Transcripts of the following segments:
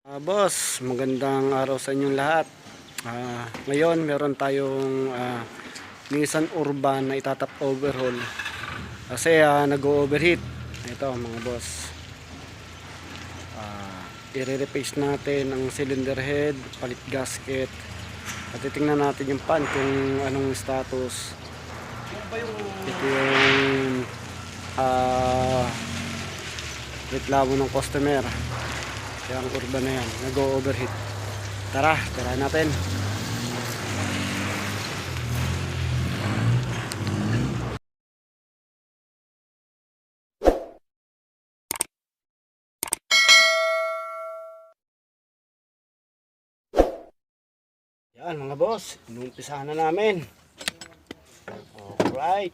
Boss, magandang araw sa inyong lahat. Ngayon meron tayong Nissan Urban na itatap overhaul kasi nag-overheat. Ito mga boss, i-replace natin ang cylinder head, palit gasket, at titingnan natin yung pan kung anong status. Ito yung reklamo ng customer. Kaya ang urban na yan, nag-overheat. Tara natin. Yan mga boss, inumpisahan na namin. Alright.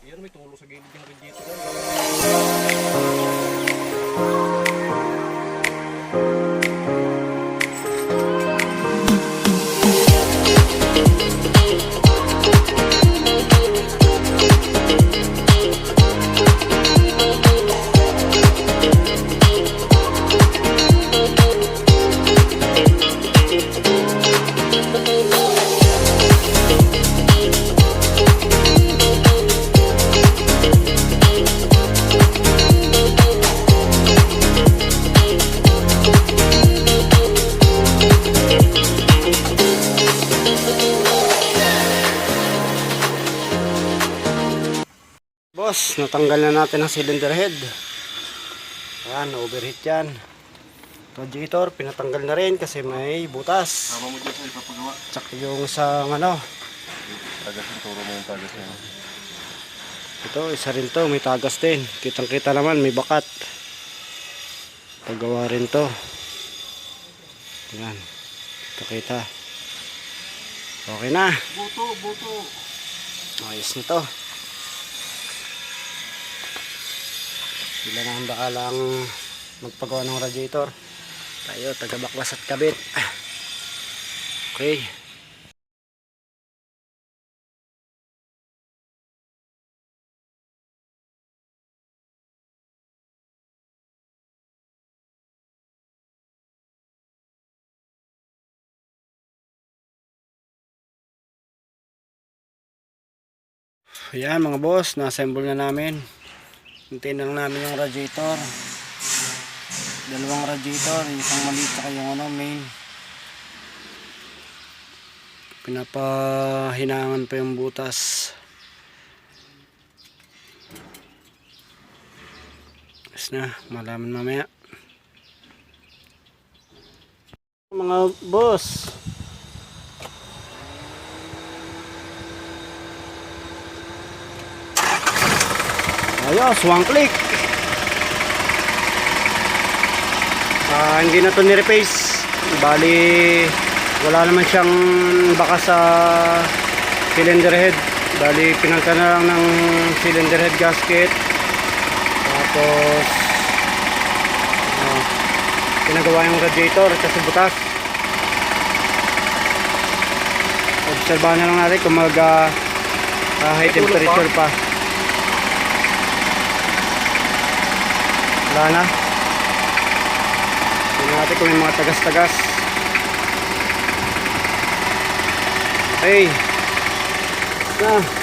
Yan, may tulo sa gilid ng radiator. Boss, natanggal na natin ang cylinder head. Ayan, overheat yan. Radiator, pinatanggal na rin kasi may butas. Tama mo dyan sa ipapagawa. Tsaka yung sa ano. Tagas yung turo mo yung tagas na yun. Ito, isa rin to, may tagas din. Kitang kita naman, may bakat. Pagawa rin to. Ayan, kita. Okay na. Buto. Ayos na to. Sila na ang bakalang magpagawa ng radiator. Tayo, taga-baklas at kabit. Okay. Ayan mga boss, na-assemble na namin. Hintayin lang namin yung radiator. Dalawang radiator, isang maliit at yung ano, main. Pinapahinangan pa yung butas. Tapos na, malaman mamaya. Mga boss, ayos, one click. Hindi na to ni-replace. Bali, wala naman siyang baka sa cylinder head. Bali, pinalitan na lang ng cylinder head gasket. Tapos pinagawa yung radiator kasi butas. Obserbahan na lang natin kung mag high temperature pa. Wala na. Tingnan natin kung may mga tagas-tagas. Okay. Na.